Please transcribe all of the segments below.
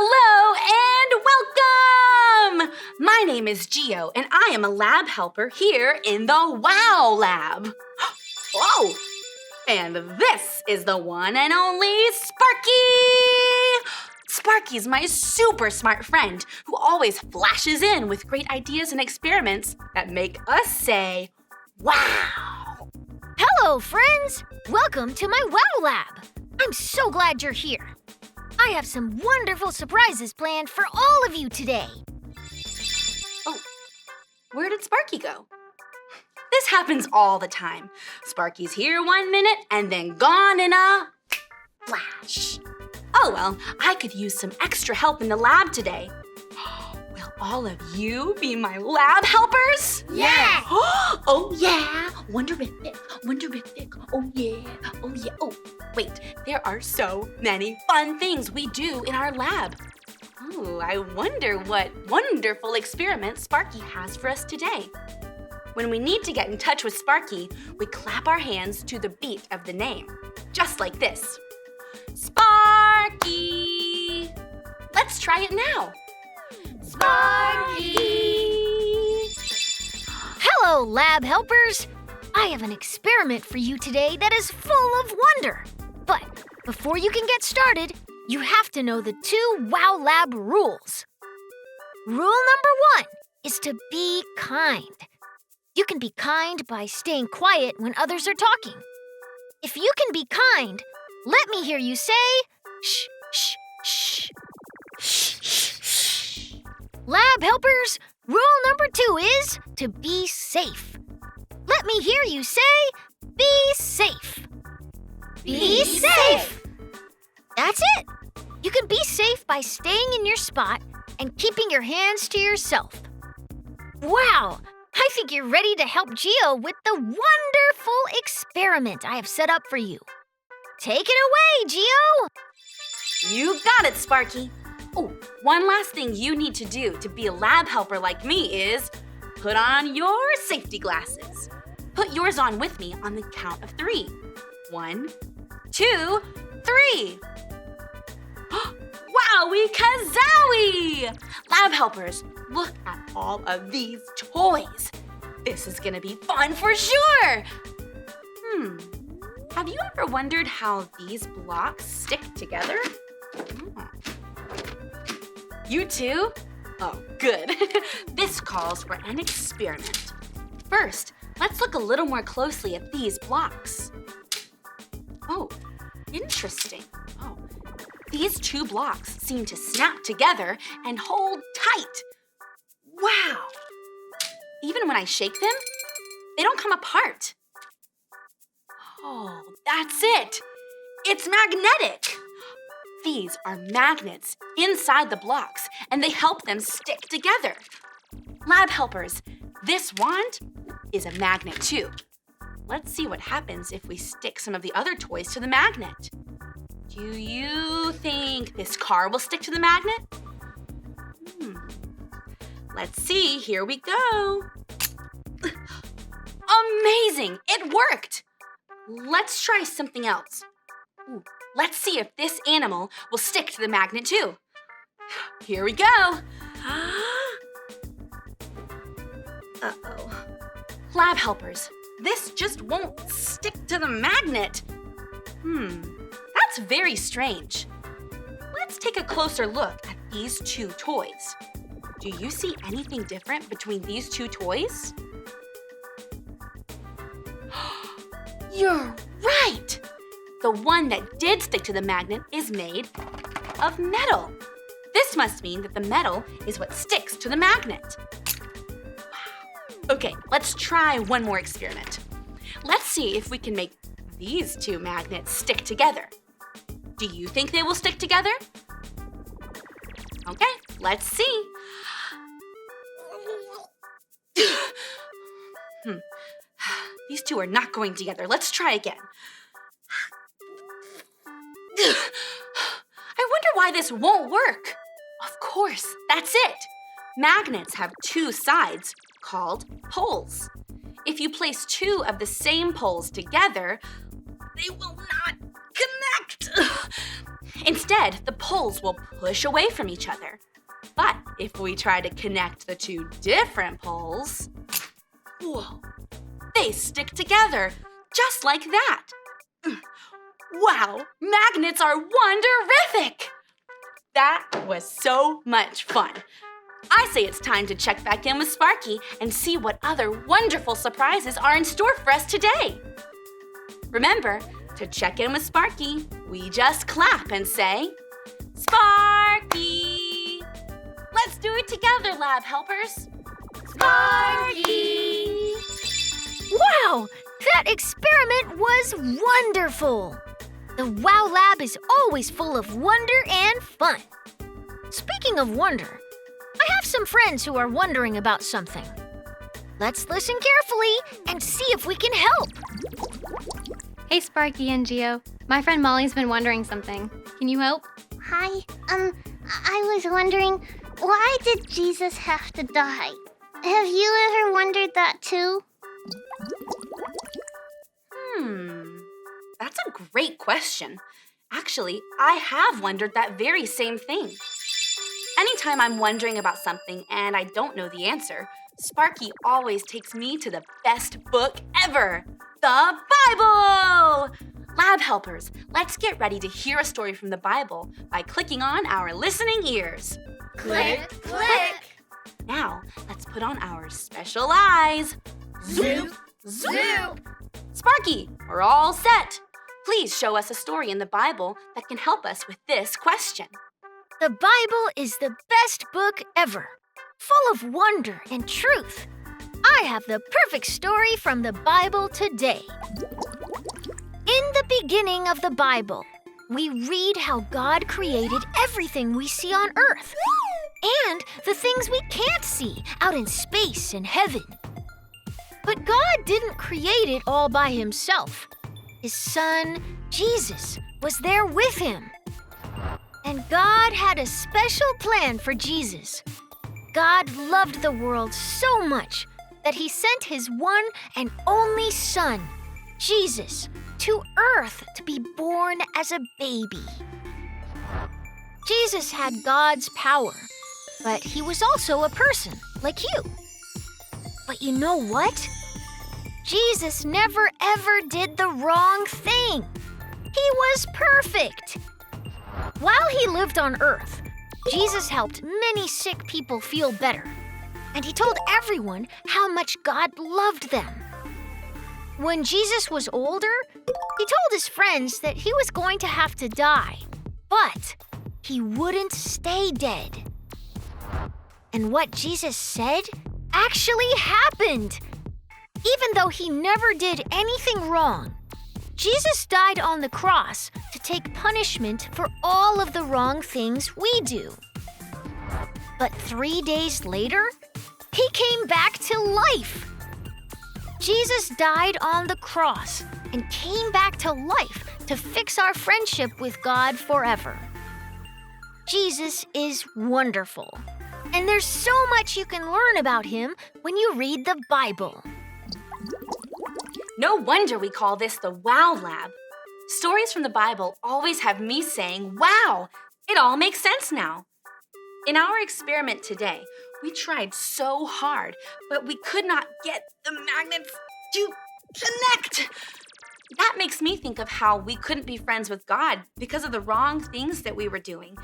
Hello and welcome! My name is Geo, and I am a lab helper here in the WOW Lab. Whoa! And this is the one and only Sparky! Sparky's my super smart friend who always flashes in with great ideas and experiments that make us say, wow! Hello, friends! Welcome to my WOW Lab. I'm so glad you're here. I have some wonderful surprises planned for all of you today. Oh, where did Sparky go? This happens all the time. Sparky's here 1 minute and then gone in a flash. Oh well, I could use some extra help in the lab today. Will all of you be my lab helpers? Yes! Oh yeah, wonderific, oh yeah, oh wait, there are so many fun things we do in our lab. Oh, I wonder what wonderful experiment Sparky has for us today. When we need to get in touch with Sparky, we clap our hands to the beat of the name, just like this. Sparky! Let's try it now. Sparky! Hello, lab helpers! I have an experiment for you today that is full of wonder. But before you can get started, you have to know the 2 WOW Lab rules. Rule number 1 is to be kind. You can be kind by staying quiet when others are talking. If you can be kind, let me hear you say, shh, shh, shh. Shh, shh, shh. Lab helpers, rule number 2 is to be safe. Let me hear you say, be safe. Be safe! That's it. You can be safe by staying in your spot and keeping your hands to yourself. Wow! I think you're ready to help Geo with the wonderful experiment I have set up for you. Take it away, Geo! You got it, Sparky. Oh, one last thing you need to do to be a lab helper like me is put on your safety glasses. Put yours on with me on the count of 3. 1, 2, 3. Wowie kazowie! Lab helpers, look at all of these toys. This is gonna be fun for sure. Have you ever wondered how these blocks stick together? You too? Oh, good. This calls for an experiment. First, let's look a little more closely at these blocks. Oh, interesting. Oh, these 2 blocks seem to snap together and hold tight. Wow! Even when I shake them, they don't come apart. Oh, that's it! It's magnetic! These are magnets inside the blocks, and they help them stick together. Lab helpers, this wand is a magnet too. Let's see what happens if we stick some of the other toys to the magnet. Do you think this car will stick to the magnet? Let's see, here we go. Amazing, it worked. Let's try something else. Let's see if this animal will stick to the magnet too. Here we go. Uh-oh. Lab helpers, this just won't stick to the magnet. That's very strange. Let's take a closer look at these 2 toys. Do you see anything different between these 2 toys? You're right! The one that did stick to the magnet is made of metal. This must mean that the metal is what sticks to the magnet. Okay, let's try one more experiment. Let's see if we can make these 2 magnets stick together. Do you think they will stick together? Okay, let's see. These 2 are not going together. Let's try again. I wonder why this won't work. Of course, that's it. Magnets have 2 sides called poles. If you place 2 of the same poles together, they will not connect. Instead, Instead, the poles will push away from each other. But if we try to connect the two different poles, whoa, they stick together, just like that. Wow, magnets are wonderific! That was so much fun. I say it's time to check back in with Sparky and see what other wonderful surprises are in store for us today. Remember, to check in with Sparky, we just clap and say, Sparky! Let's do it together, lab helpers. Sparky! Wow! That experiment was wonderful! The Wow Lab is always full of wonder and fun. Speaking of wonder, I have some friends who are wondering about something. Let's listen carefully and see if we can help. Hey, Sparky and Geo. My friend Molly's been wondering something. Can you help? Hi, I was wondering, why did Jesus have to die? Have you ever wondered that too? That's a great question. Actually, I have wondered that very same thing. Anytime I'm wondering about something and I don't know the answer, Sparky always takes me to the best book ever, the Bible! Lab helpers, let's get ready to hear a story from the Bible by clicking on our listening ears. Click, click! Now, let's put on our special eyes. Zoop, zoop! Sparky, we're all set. Please show us a story in the Bible that can help us with this question. The Bible is the best book ever, full of wonder and truth. I have the perfect story from the Bible today. In the beginning of the Bible, we read how God created everything we see on earth and the things we can't see out in space and heaven. But God didn't create it all by himself. His son, Jesus, was there with him. And God had a special plan for Jesus. God loved the world so much that he sent his one and only son, Jesus, to earth to be born as a baby. Jesus had God's power, but he was also a person like you. But you know what? Jesus never ever did the wrong thing. He was perfect. While he lived on earth, Jesus helped many sick people feel better, and he told everyone how much God loved them. When Jesus was older, he told his friends that he was going to have to die, but he wouldn't stay dead. And what Jesus said actually happened. Even though he never did anything wrong, Jesus died on the cross to take punishment for all of the wrong things we do. But 3 days later, he came back to life. Jesus died on the cross and came back to life to fix our friendship with God forever. Jesus is wonderful, and there's so much you can learn about him when you read the Bible. No wonder we call this the Wow Lab. Stories from the Bible always have me saying, wow, it all makes sense now. In our experiment today, we tried so hard, but we could not get the magnets to connect. That makes me think of how we couldn't be friends with God because of the wrong things that we were doing,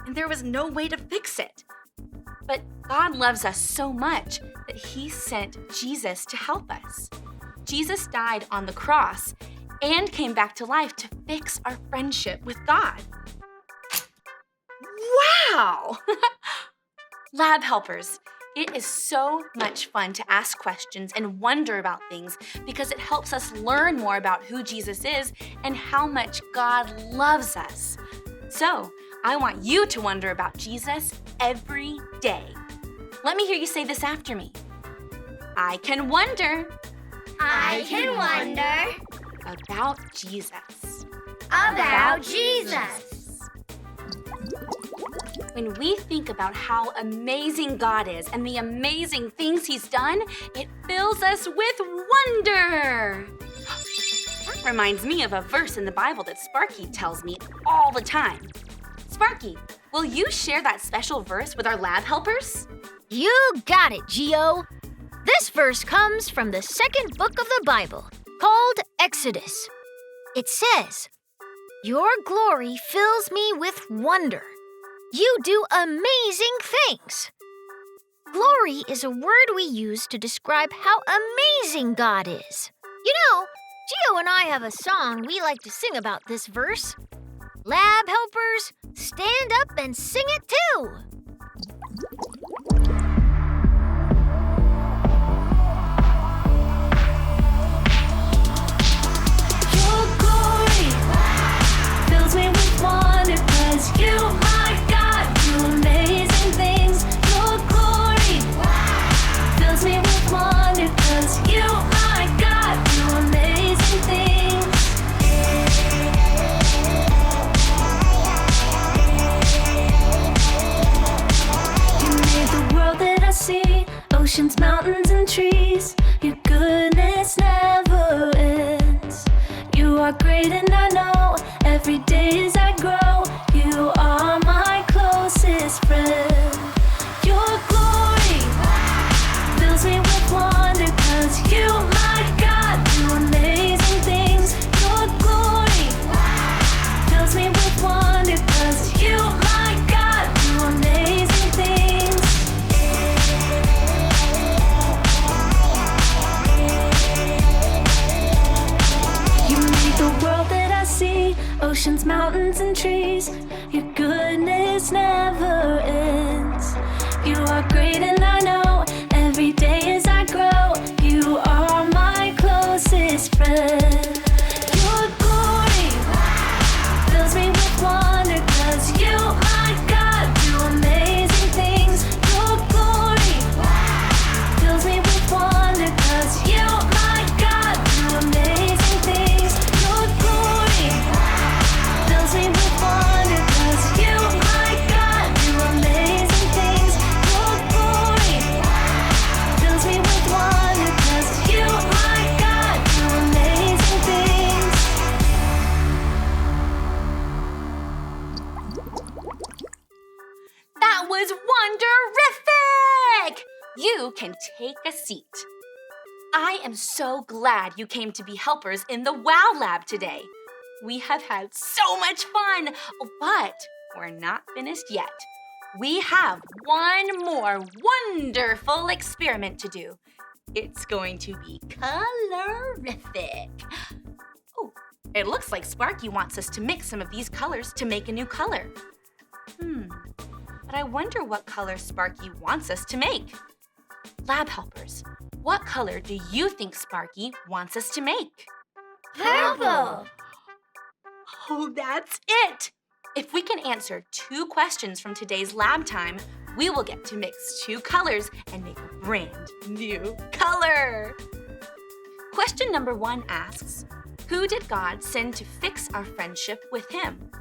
and there was no way to fix it. But God loves us so much that he sent Jesus to help us. Jesus died on the cross and came back to life to fix our friendship with God. Wow! Lab helpers, it is so much fun to ask questions and wonder about things because it helps us learn more about who Jesus is and how much God loves us. So, I want you to wonder about Jesus every day. Let me hear you say this after me. I can wonder. I can wonder About Jesus. about Jesus. When we think about how amazing God is and the amazing things he's done, it fills us with wonder. That reminds me of a verse in the Bible that Sparky tells me all the time. Sparky, will you share that special verse with our lab helpers? You got it, Geo. This verse comes from the second book of the Bible, called Exodus. It says, "Your glory fills me with wonder. You do amazing things." Glory is a word we use to describe how amazing God is. You know, Geo and I have a song we like to sing about this verse. Lab helpers, stand up and sing it too. Your glory fills me with wonder, 'cause you, my God, do amazing things. Your glory fills me with wonder, 'cause you, my God, do amazing things. You made the world that I see, oceans, mountains, and trees. Your goodness never ends. You are great and I know every day as I grow, you are my closest friend. Your glory fills me with wonder, 'cause you, my God, do amazing things. Your glory fills me with wonder, 'cause you, my God, do amazing things. You made the world that I see, oceans, mountains, and trees. Your goodness never ends. You are great and I know every day as I grow, you are my closest friend. Your glory fills me with wonder, 'cause you, my God, do amazing things. Your glory fills me with wonder, 'cause you, my God, do amazing things. Your glory fills me with wonder, 'cause you, my God, do amazing things. Your glory fills me with wonder, 'cause you, my God, do amazing things. That was wonderific! You can take a seat. I am so glad you came to be helpers in the WOW Lab today. We have had so much fun, but we're not finished yet. We have one more wonderful experiment to do. It's going to be colorific. Oh, it looks like Sparky wants us to mix some of these colors to make a new color. But I wonder what color Sparky wants us to make. Lab helpers, what color do you think Sparky wants us to make? Purple. Oh, that's it! If we can answer 2 questions from today's lab time, we will get to mix 2 colors and make a brand new color. Question number 1 asks, who did God send to fix our friendship with him?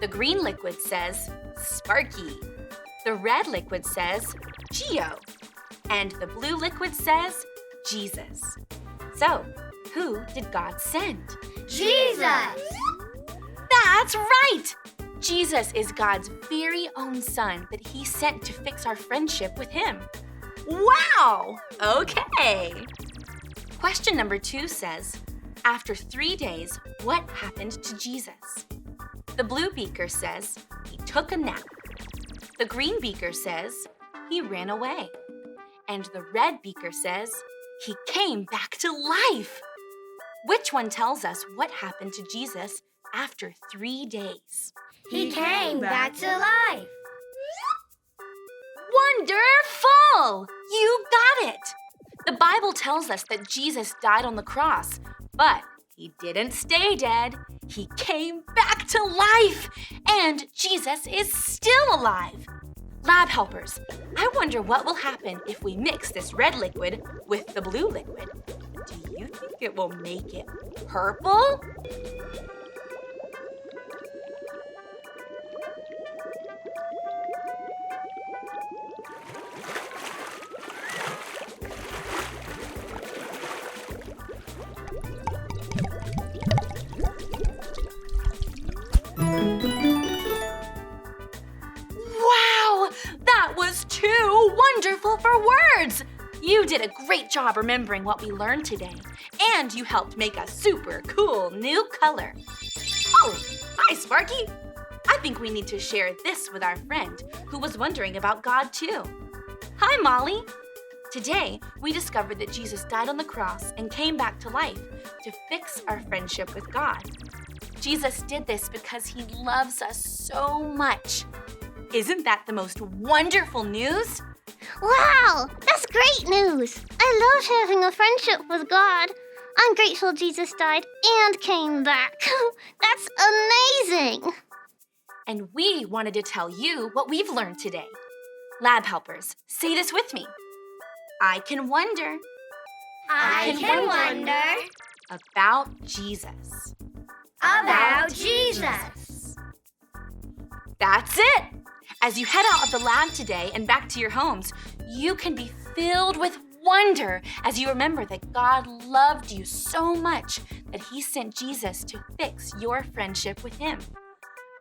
The green liquid says, Sparky. The red liquid says, Geo. And the blue liquid says, Jesus. So, who did God send? Jesus. That's right! Jesus is God's very own son that he sent to fix our friendship with him. Wow! Okay. Question number 2 says, after 3 days, what happened to Jesus? The blue beaker says, he took a nap. The green beaker says, he ran away. And the red beaker says, he came back to life. Which one tells us what happened to Jesus after 3 days? He came back to life. Wonderful! You got it! The Bible tells us that Jesus died on the cross, but he didn't stay dead. He came back to life, and Jesus is still alive. Lab helpers, I wonder what will happen if we mix this red liquid with the blue liquid. Do you think it will make it purple? nerds! You did a great job remembering what we learned today, and you helped make a super cool new color. Oh, hi, Sparky! I think we need to share this with our friend who was wondering about God too. Hi, Molly! Today, we discovered that Jesus died on the cross and came back to life to fix our friendship with God. Jesus did this because he loves us so much. Isn't that the most wonderful news? Wow, that's great news. I love having a friendship with God. I'm grateful Jesus died and came back. That's amazing. And we wanted to tell you what we've learned today. Lab helpers, say this with me. I can wonder. I can wonder About Jesus. about Jesus. That's it! As you head out of the lab today and back to your homes, you can be filled with wonder as you remember that God loved you so much that he sent Jesus to fix your friendship with him.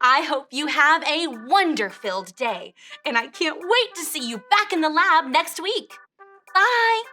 I hope you have a wonder-filled day, and I can't wait to see you back in the lab next week. Bye!